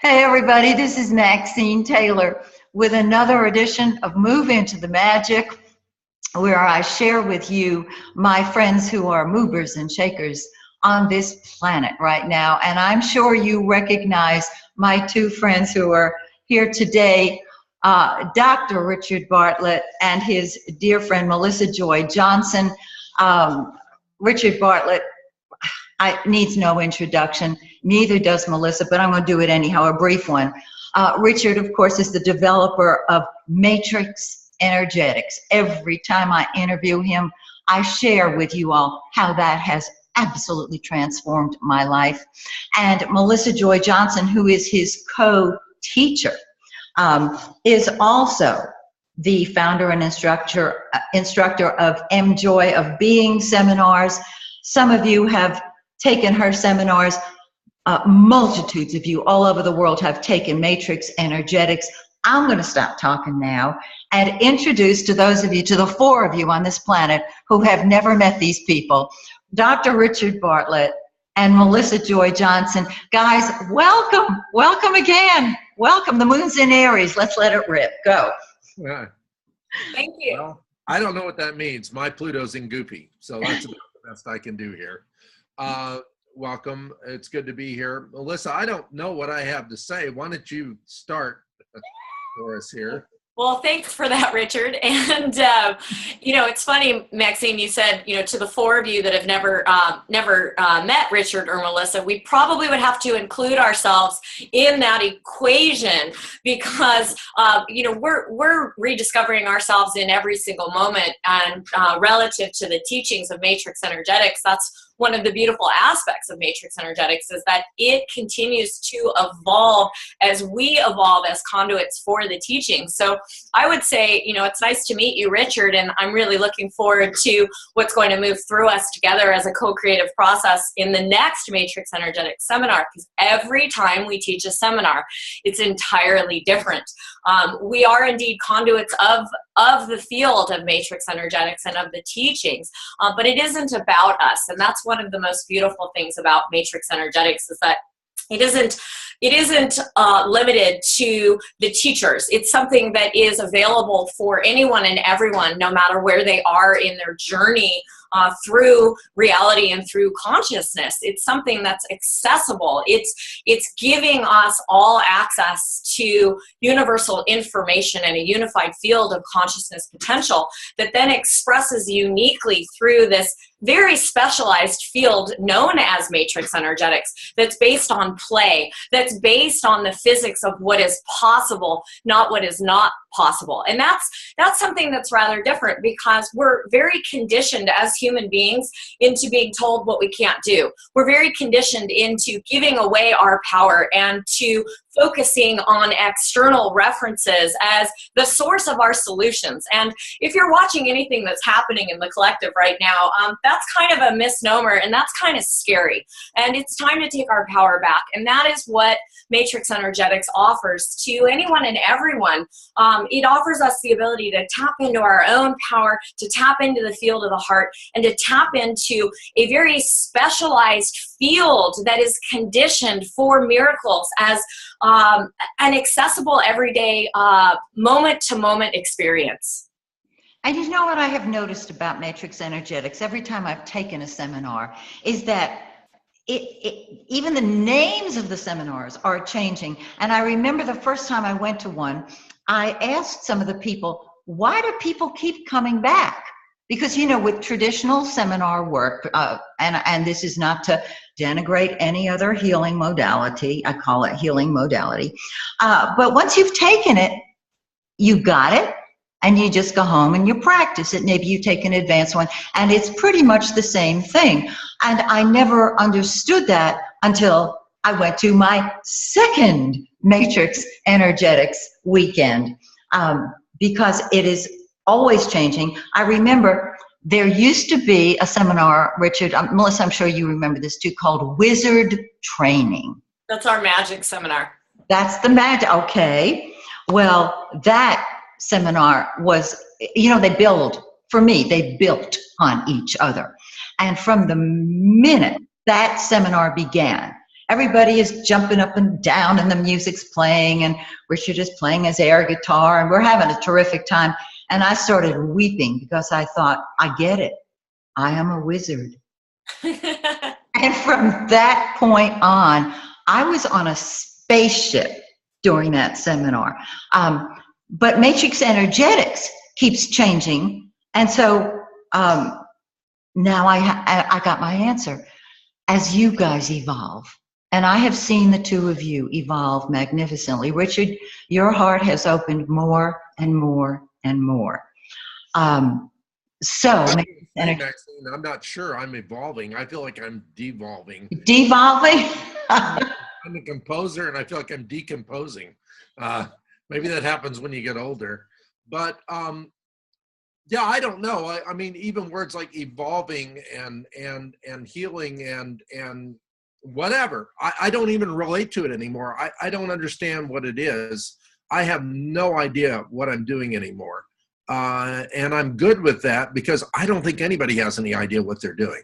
Hey everybody, this is Maxine Taylor with another edition of Move Into the Magic, where I share with you my friends who are movers and shakers on this planet right now. And I'm sure you recognize my two friends who are here today, Dr. Richard Bartlett and his dear friend Melissa Joy Jonsson. Richard Bartlett needs no introduction, neither does Melissa, but I'm going to do it anyhow, a brief one. Richard, of course, is the developer of Matrix Energetics. Every time I interview him, I share with you all how that has absolutely transformed my life. And Melissa Joy Jonsson, who is his co-teacher, is also the founder and instructor of Joy of Being seminars. Some of you have taken her seminars. Multitudes of you all over the world have taken Matrix Energetics. I'm going to stop talking now and introduce to those of you, to the four of you on this planet who have never met these people, Dr. Richard Bartlett and Melissa Joy Jonsson. Guys, welcome. Welcome again. Welcome. The moon's in Aries. Let's let it rip. Go. Yeah. Thank you. Well, I don't know what that means. My Pluto's in Goopy, so that's about the best I can do here. Welcome. It's good to be here. Melissa, I don't know what I have to say. Why don't you start for us here? Well, thanks for that, Richard. And, it's funny, Maxine, you said, to the four of you that have never met Richard or Melissa, we probably would have to include ourselves in that equation because, we're rediscovering ourselves in every single moment. And relative to the teachings of Matrix Energetics, that's one of the beautiful aspects of Matrix Energetics is that it continues to evolve as we evolve as conduits for the teaching. So I would say, it's nice to meet you, Richard, and I'm really looking forward to what's going to move through us together as a co-creative process in the next Matrix Energetics seminar, because every time we teach a seminar, it's entirely different. We are indeed conduits of the field of Matrix Energetics and of the teachings, but it isn't about us, and that's one of the most beautiful things about Matrix Energetics is that it isn't limited to the teachers. It's something that is available for anyone and everyone, no matter where they are in their journey through reality and through consciousness. It's something that's accessible. It's giving us all access to universal information and a unified field of consciousness potential that then expresses uniquely through this very specialized field known as Matrix Energetics that's based on play, that's based on the physics of what is possible, not what is not possible. And that's something that's rather different because we're very conditioned as human beings into being told what we can't do. We're very conditioned into giving away our power and to focusing on external references as the source of our solutions. And if you're watching anything that's happening in the collective right now, that's kind of a misnomer and that's kind of scary. And it's time to take our power back. And that is what Matrix Energetics offers to anyone and everyone. It offers us the ability to tap into our own power, to tap into the field of the heart, and to tap into a very specialized field that is conditioned for miracles as an accessible everyday moment-to-moment experience. And you know what I have noticed about Matrix Energetics every time I've taken a seminar is that even the names of the seminars are changing. And I remember the first time I went to one, I asked some of the people, why do people keep coming back? Because, with traditional seminar work, and this is not to denigrate any other healing modality, I call it healing modality, but once you've taken it, you got it, and you just go home and you practice it. Maybe you take an advanced one, and it's pretty much the same thing. And I never understood that until I went to my second Matrix Energetics weekend, because it is always changing. I remember there used to be a seminar, Richard, Melissa, I'm sure you remember this too, called Wizard Training. That's our magic seminar. That's the magic, okay. Well, that seminar was, they built on each other. And from the minute that seminar began, everybody is jumping up and down and the music's playing and Richard is playing his air guitar and we're having a terrific time. And I started weeping because I thought, I get it. I am a wizard. And from that point on, I was on a spaceship during that seminar. But matrix energetics keeps changing. And so now I got my answer. As you guys evolve, and I have seen the two of you evolve magnificently. Richard, your heart has opened more and more and more. Maxine, I'm not sure I'm evolving. I feel like I'm devolving. Devolving? I'm a composer and I feel like I'm decomposing. Maybe that happens when you get older. But yeah, I don't know. I mean, even words like evolving and healing and whatever, I don't even relate to it anymore. I don't understand what it is. I have no idea what I'm doing anymore. And I'm good with that because I don't think anybody has any idea what they're doing.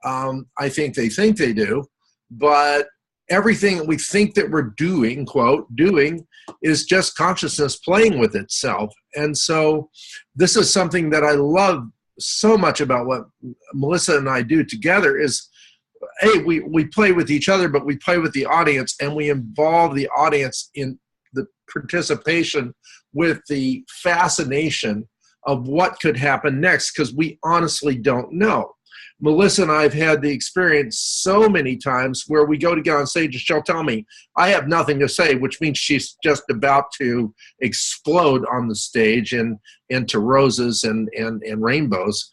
I think they do, but everything we think that we're doing, quote, doing, is just consciousness playing with itself. And so this is something that I love so much about what Melissa and I do together is, hey, we play with each other, but we play with the audience and we involve the audience in the participation with the fascination of what could happen next, because we honestly don't know. Melissa and I have had the experience so many times where we go to get on stage and she'll tell me, I have nothing to say, which means she's just about to explode on the stage and into roses and rainbows,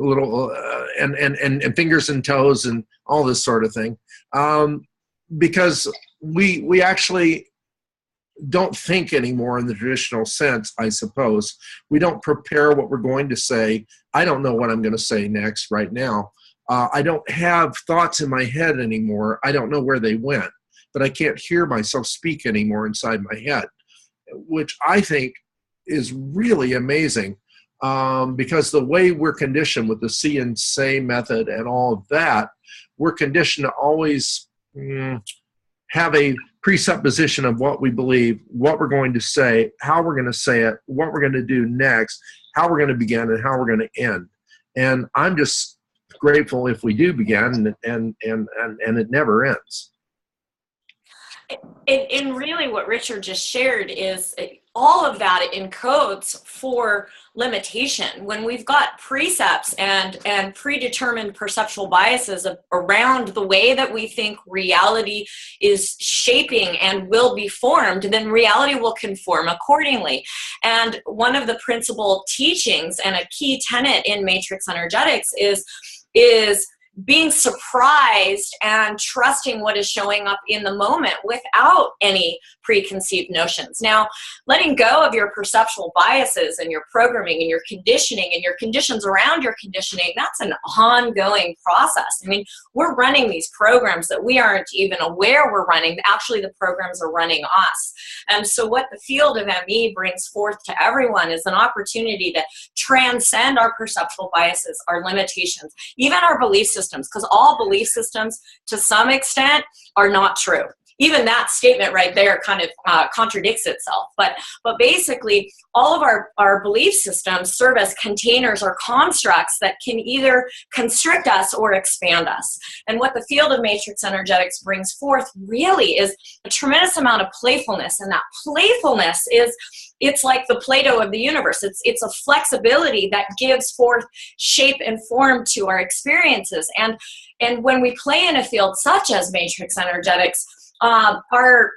little and fingers and toes and all this sort of thing, because we actually don't think anymore in the traditional sense, I suppose. We don't prepare what we're going to say. I don't know what I'm going to say next right now. I don't have thoughts in my head anymore. I don't know where they went, but I can't hear myself speak anymore inside my head, which I think is really amazing, because the way we're conditioned with the see and say method and all of that, we're conditioned to always have a presupposition of what we believe, what we're going to say, how we're going to say it, what we're going to do next, how we're going to begin, and how we're going to end. And I'm just grateful if we do begin and it never ends. And really what Richard just shared is all of that encodes for limitation. When we've got precepts and predetermined perceptual biases around the way that we think reality is shaping and will be formed, then reality will conform accordingly. And one of the principal teachings and a key tenet in matrix energetics is being surprised and trusting what is showing up in the moment without any preconceived notions. Now, letting go of your perceptual biases and your programming and your conditioning and your conditions around your conditioning, that's an ongoing process. I mean, we're running these programs that we aren't even aware we're running. Actually, the programs are running us. And so what the field of ME brings forth to everyone is an opportunity to transcend our perceptual biases, our limitations, even our belief systems, because all belief systems to some extent are not true. Even that statement right there kind of contradicts itself. But basically, all of our belief systems serve as containers or constructs that can either constrict us or expand us. And what the field of matrix energetics brings forth really is a tremendous amount of playfulness. And that playfulness it's like the Play-Doh of the universe. It's a flexibility that gives forth shape and form to our experiences. And when we play in a field such as matrix energetics, our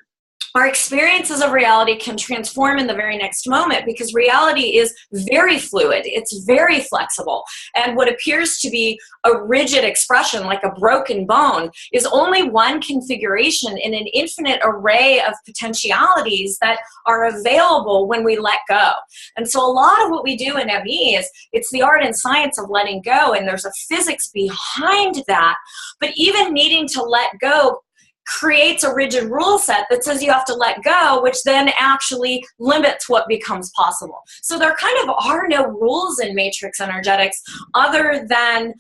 experiences of reality can transform in the very next moment, because reality is very fluid. It's very flexible. And what appears to be a rigid expression, like a broken bone, is only one configuration in an infinite array of potentialities that are available when we let go. And so a lot of what we do in ME it's the art and science of letting go, and there's a physics behind that. But even needing to let go creates a rigid rule set that says you have to let go, which then actually limits what becomes possible. So there kind of are no rules in matrix energetics other than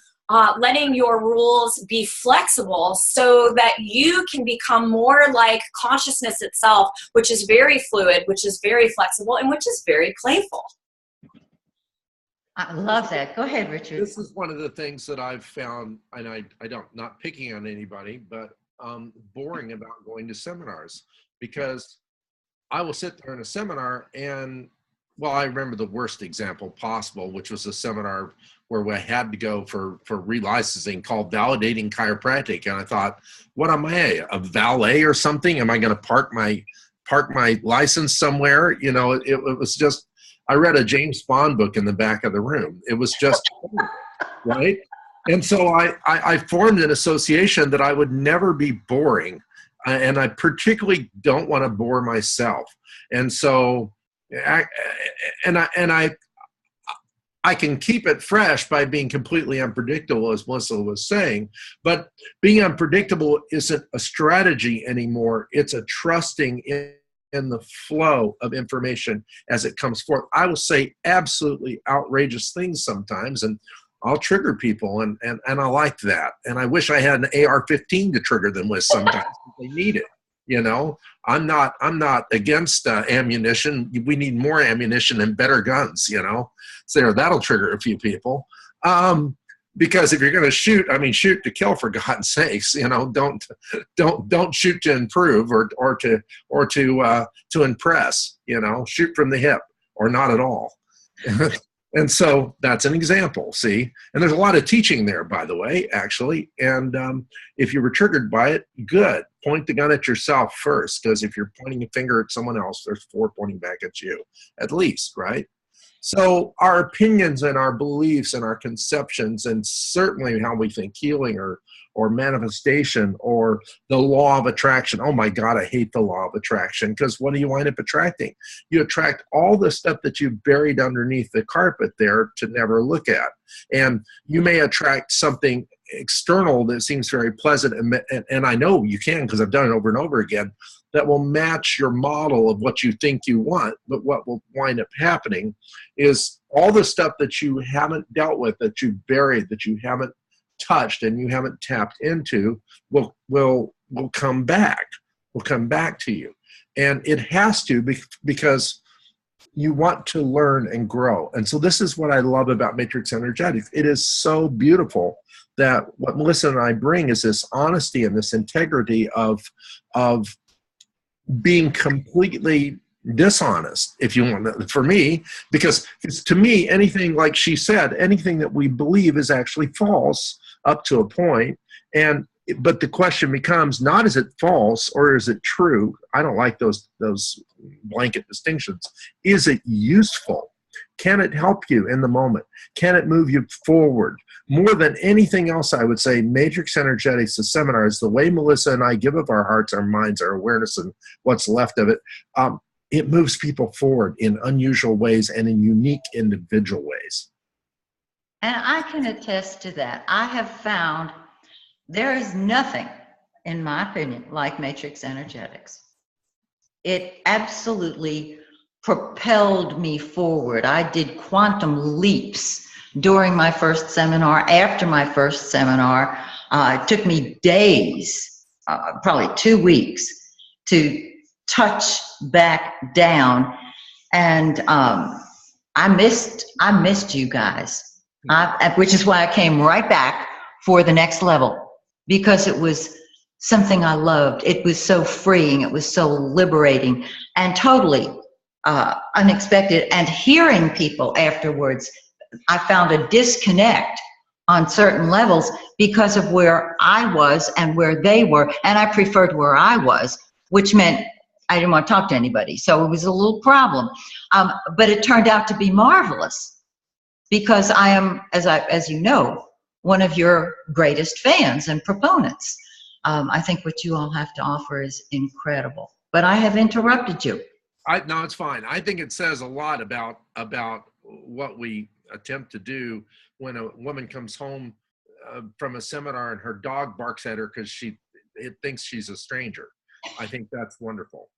letting your rules be flexible so that you can become more like consciousness itself, which is very fluid, which is very flexible, and which is very playful. I love that. Go ahead, Richard. This is one of the things that I've found, and I don't, not picking on anybody, but boring about going to seminars, because I will sit there in a seminar and, well, I remember the worst example possible, which was a seminar where we had to go for relicensing called Validating Chiropractic. And I thought, what am I, a valet or something? Am I going to park my license somewhere? You know, it was just, I read a James Bond book in the back of the room. It was just, right? And so I formed an association that I would never be boring. And I particularly don't want to bore myself. And so, I can keep it fresh by being completely unpredictable, as Melissa was saying, but being unpredictable isn't a strategy anymore. It's a trusting in the flow of information as it comes forth. I will say absolutely outrageous things sometimes, and I'll trigger people, and I like that. And I wish I had an AR-15 to trigger them with sometimes if they need it. You know, I'm not against ammunition. We need more ammunition and better guns, you know. So that'll trigger a few people. Because if you're going to shoot, I mean, shoot to kill, for God's sakes. You know, don't shoot to improve or to impress. You know, shoot from the hip or not at all. And so that's an example, see? And there's a lot of teaching there, by the way, actually. And if you were triggered by it, good. Point the gun at yourself first, because if you're pointing a finger at someone else, there's 4 pointing back at you, at least, right? So our opinions and our beliefs and our conceptions, and certainly how we think healing or manifestation or the law of attraction. Oh my God, I hate the law of attraction, because what do you wind up attracting? You attract all the stuff that you buried underneath the carpet there to never look at. And you may attract something external that seems very pleasant, and I know you can, because I've done it over and over again, that will match your model of what you think you want. But what will wind up happening is all the stuff that you haven't dealt with, that you buried, that you haven't touched and you haven't tapped into will come back, to you. And it has to, because you want to learn and grow. And so this is what I love about Matrix Energetics. It is so beautiful that what Melissa and I bring is this honesty and this integrity of being completely dishonest, if you want, for me, because to me, anything, like she said, anything that we believe is actually false up to a point. But the question becomes not, is it false or is it true? I don't like those blanket distinctions. Is it useful? Can it help you in the moment? Can it move you forward? More than anything else, I would say Matrix Energetics, the seminars, the way Melissa and I give of our hearts, our minds, our awareness, and what's left of it, it moves people forward in unusual ways and in unique individual ways. And I can attest to that. I have found there is nothing, in my opinion, like Matrix Energetics. It absolutely propelled me forward. I did quantum leaps during my first seminar, after my first seminar. It took me days, probably 2 weeks, to touch back down. And I missed you guys, which is why I came right back for the next level, because it was something I loved. It was so freeing. It was so liberating and totally unexpected. And hearing people afterwards, I found a disconnect on certain levels because of where I was and where they were. And I preferred where I was, which meant I didn't want to talk to anybody. So it was a little problem. But it turned out to be marvelous, because I am, as you know, one of your greatest fans and proponents. I think what you all have to offer is incredible. But I have interrupted you. No, it's fine. I think it says a lot about what we attempt to do when a woman comes home from a seminar and her dog barks at her because it thinks she's a stranger. I think that's wonderful.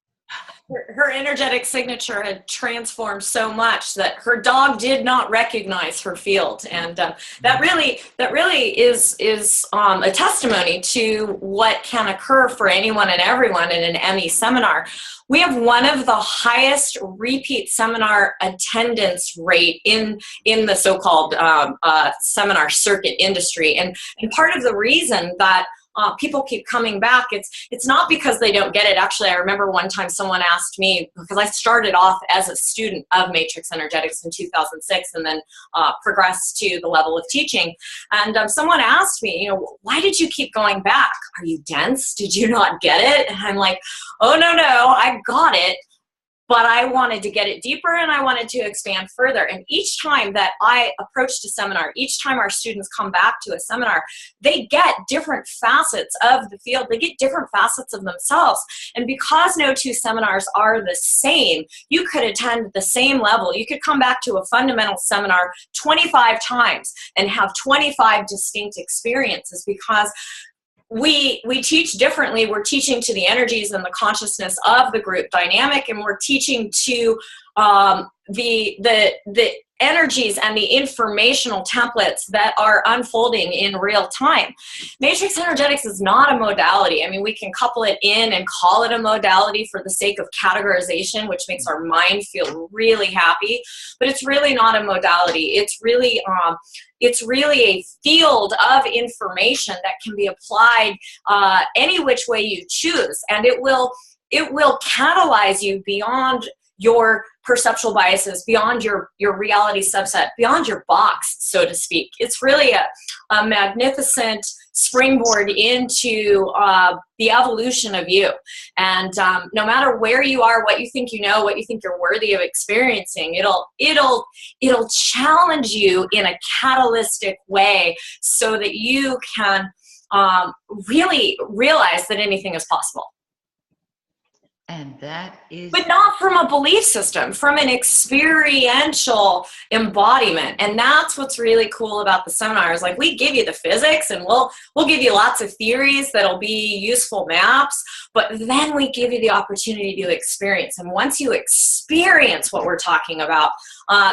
her energetic signature had transformed so much that her dog did not recognize her field, and that really is a testimony to what can occur for anyone and everyone in an ME seminar. We have one of the highest repeat seminar attendance rate in the so-called seminar circuit industry, and part of the reason that people keep coming back, it's not because they don't get it. Actually, I remember one time someone asked me, because I started off as a student of Matrix Energetics in 2006 and then progressed to the level of teaching. And someone asked me, why did you keep going back? Are you dense? Did you not get it? And I'm like, oh, no, I got it. But I wanted to get it deeper and I wanted to expand further. And each time that I approached a seminar, each time our students come back to a seminar, they get different facets of the field. They get different facets of themselves. And because no two seminars are the same, you could attend the same level. You could come back to a fundamental seminar 25 times and have 25 distinct experiences, because we teach differently. We're teaching to the energies and the consciousness of the group dynamic, and we're teaching to the energies and the informational templates that are unfolding in real time. Matrix Energetics is not a modality. I mean, we can couple it in and call it a modality for the sake of categorization, which makes our mind feel really happy, but it's really not a modality. It's really a field of information that can be applied any which way you choose, and it will catalyze you beyond your perceptual biases, beyond your reality subset, beyond your box, so to speak. It's really a magnificent springboard into the evolution of you. And no matter where you are, what you think you know, what you think you're worthy of experiencing, it'll challenge you in a catalytic way so that you can really realize that anything is possible. And that is... But not from a belief system, from an experiential embodiment. And that's what's really cool about the seminars. Like, we give you the physics and we'll give you lots of theories that'll be useful maps, but then we give you the opportunity to experience. And once you experience what we're talking about,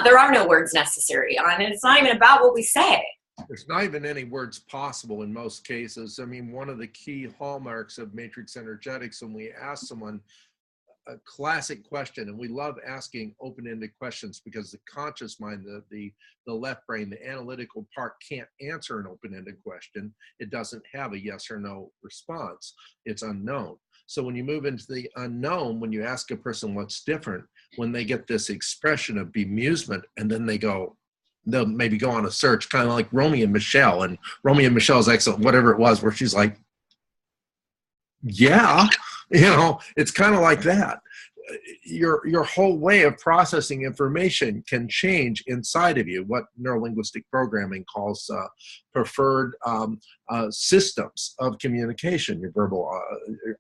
there are no words necessary. And it's not even about what we say. There's not even any words possible in most cases. I mean, one of the key hallmarks of Matrix Energetics, when we ask someone a classic question, and we love asking open-ended questions because the conscious mind, the left brain, the analytical part can't answer an open-ended question. It doesn't have a yes or no response. It's unknown. So when you move into the unknown, when you ask a person what's different, when they get this expression of bemusement, and then they'll maybe go on a search, kind of like Romy and Michelle, and Romy and Michelle's excellent, whatever it was, where she's like, yeah, it's kind of like that. Your whole way of processing information can change inside of you, what neurolinguistic programming calls preferred systems of communication, your verbal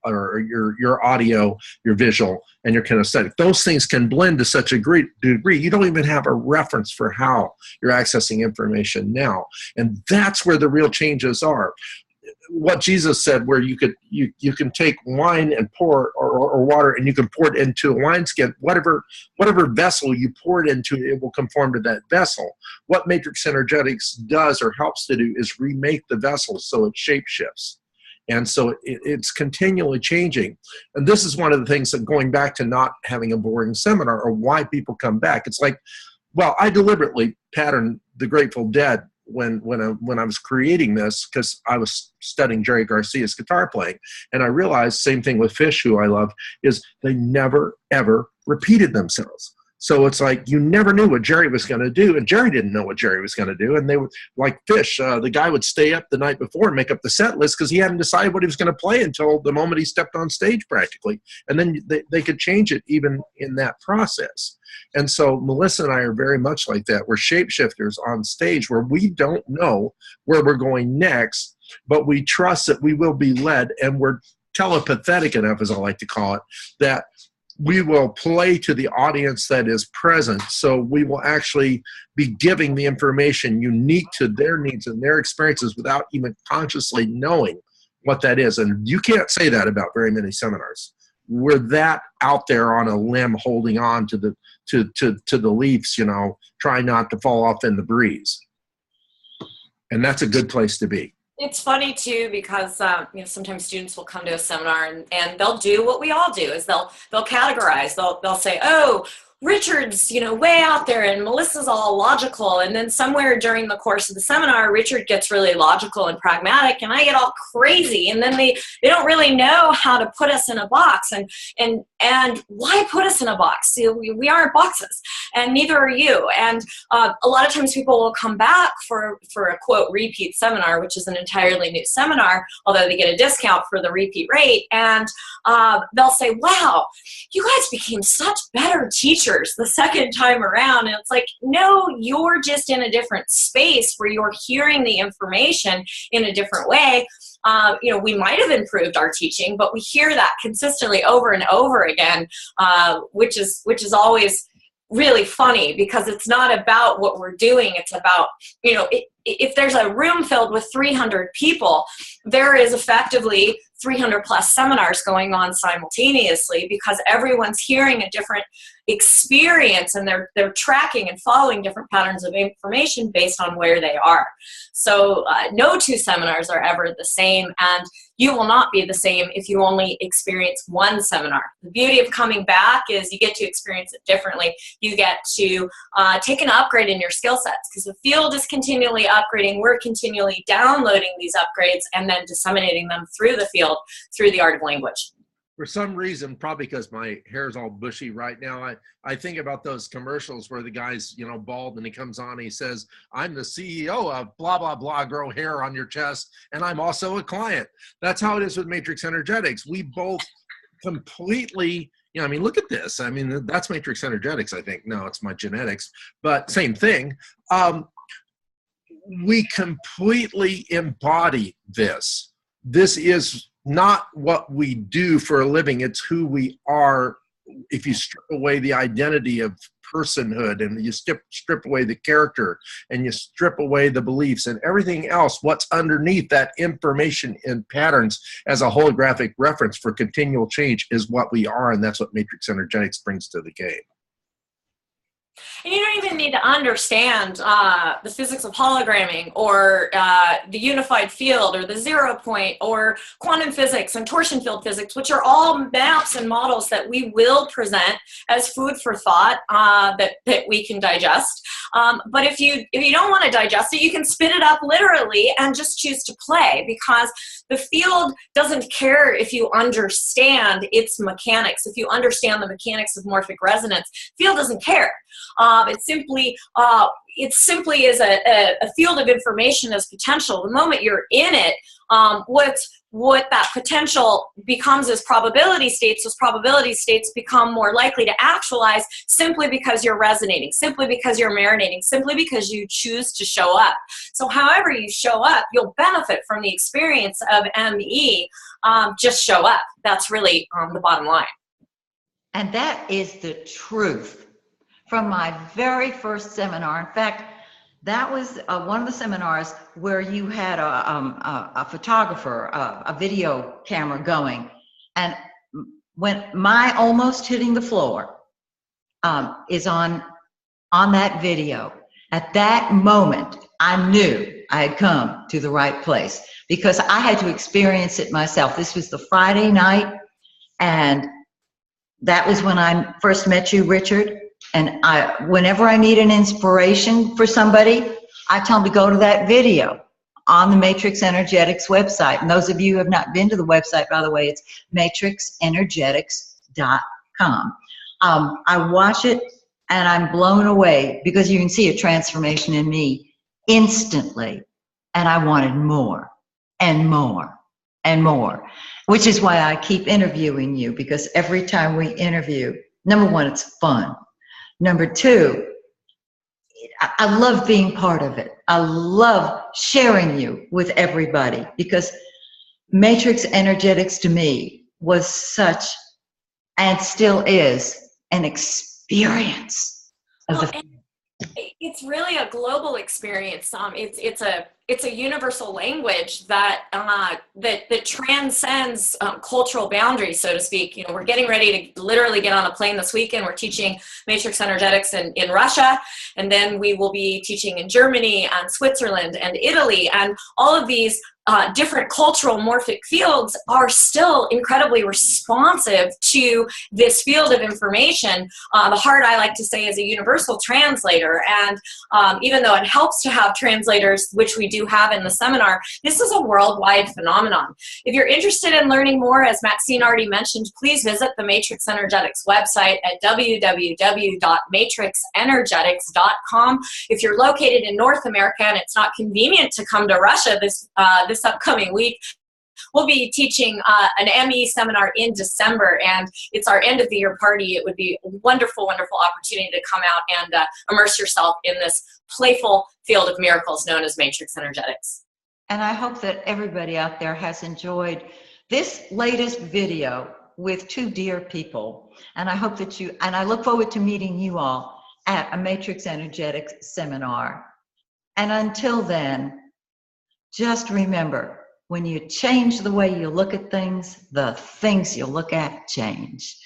or your audio, your visual, and your kinesthetic. Those things can blend to such a great degree, you don't even have a reference for how you're accessing information now. And that's where the real changes are. What Jesus said, where you can take wine and pour or water, and you can pour it into a wineskin, whatever vessel you pour it into, it will conform to that vessel. What Matrix Energetics does or helps to do is remake the vessel so it shape shifts. And so it's continually changing. And this is one of the things that, going back to not having a boring seminar, or why people come back. It's like, well, I deliberately patterned the Grateful Dead when I was creating this, because I was studying Jerry Garcia's guitar playing, and I realized, same thing with Fish, who I love, is they never ever repeated themselves. So it's like, you never knew what Jerry was going to do, and Jerry didn't know what Jerry was going to do. And they would, like Fish, the guy would stay up the night before and make up the set list because he hadn't decided what he was going to play until the moment he stepped on stage, practically. And then they could change it even in that process. And so Melissa and I are very much like that. We're shapeshifters on stage, where we don't know where we're going next, but we trust that we will be led, and we're telepathetic enough, as I like to call it, that we will play to the audience that is present. So we will actually be giving the information unique to their needs and their experiences without even consciously knowing what that is. And you can't say that about very many seminars. we're that out there on a limb, holding on to the leaves, you know, trying not to fall off in the breeze. And that's a good place to be. It's funny too, because you know, sometimes students will come to a seminar and they'll do what we all do, is they'll categorize. They'll say, oh, Richard's, you know, way out there and Melissa's all logical. And then somewhere during the course of the seminar, Richard gets really logical and pragmatic and I get all crazy. And then they don't really know how to put us in a box. And why put us in a box? See, we aren't boxes, and neither are you. And a lot of times people will come back for a quote repeat seminar, which is an entirely new seminar, although they get a discount for the repeat rate. And they'll say, wow, you guys became such better teachers the second time around. And it's like, no, you're just in a different space where you're hearing the information in a different way. You know, we might have improved our teaching, but we hear that consistently over and over again, which is always really funny, because it's not about what we're doing. It's about, you know, if there's a room filled with 300 people, there is effectively 300 plus seminars going on simultaneously, because everyone's hearing a different experience and they're tracking and following different patterns of information based on where they are. So no two seminars are ever the same, and you will not be the same if you only experience one seminar. The beauty of coming back is you get to experience it differently. You get to take an upgrade in your skill sets, because the field is continually upgrading. We're continually downloading these upgrades and then disseminating them through the field, through the art of language. For some reason, probably because my hair is all bushy right now, I think about those commercials where the guy's, you know, bald and he comes on and he says, I'm the CEO of blah, blah, blah, grow hair on your chest, and I'm also a client. That's how it is with Matrix Energetics. We both completely, you know, I mean, look at this. I mean, that's Matrix Energetics, I think. No, it's my genetics, but same thing. We completely embody this. This is not what we do for a living, it's who we are. If you strip away the identity of personhood and you strip away the character and you strip away the beliefs and everything else, what's underneath that information and patterns as a holographic reference for continual change is what we are, and that's what Matrix Energetics brings to the game. And you don't even need to understand the physics of hologramming or the unified field or the 0 point or quantum physics and torsion field physics, which are all maps and models that we will present as food for thought that we can digest. But if you don't want to digest it, you can spit it up literally and just choose to play, because the field doesn't care if you understand its mechanics. If you understand the mechanics of morphic resonance, field doesn't care. It simply is a field of information as potential. The moment you're in it, what that potential becomes is probability states. Those probability states become more likely to actualize simply because you're resonating, simply because you're marinating, simply because you choose to show up. So however you show up, you'll benefit from the experience of ME. Just show up. That's really the bottom line. And that is the truth. From my very first seminar, in fact, that was one of the seminars where you had a photographer, a video camera going, and when my almost hitting the floor is on that video, at that moment, I knew I had come to the right place, because I had to experience it myself. This was the Friday night, and that was when I first met you, Richard. And whenever I need an inspiration for somebody, I tell them to go to that video on the Matrix Energetics website. And those of you who have not been to the website, by the way, it's matrixenergetics.com. I watch it and I'm blown away, because you can see a transformation in me instantly. And I wanted more and more and more, which is why I keep interviewing you, because every time we interview, number one, it's fun. Number two, I love being part of it. I love sharing you with everybody, because Matrix Energetics to me was such, and still is, an experience of the. It's really a global experience. It's a universal language that that transcends cultural boundaries, so to speak. You know, we're getting ready to literally get on a plane this weekend. We're teaching matrix energetics in Russia, and then we will be teaching in Germany and Switzerland and Italy, and all of these different cultural morphic fields are still incredibly responsive to this field of information. The heart, I like to say, is a universal translator, and even though it helps to have translators, which we do have in the seminar, this is a worldwide phenomenon. If you're interested in learning more, as Maxine already mentioned, please visit the Matrix Energetics website at www.matrixenergetics.com. If you're located in North America and it's not convenient to come to Russia this upcoming week, we'll be teaching an ME seminar in December, and it's our end of the year party. It would be a wonderful, wonderful opportunity to come out and immerse yourself in this playful field of miracles known as Matrix Energetics. And I hope that everybody out there has enjoyed this latest video with two dear people. And I hope that and I look forward to meeting you all at a Matrix Energetics seminar. And until then, just remember, when you change the way you look at things, the things you look at change.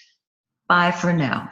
Bye for now.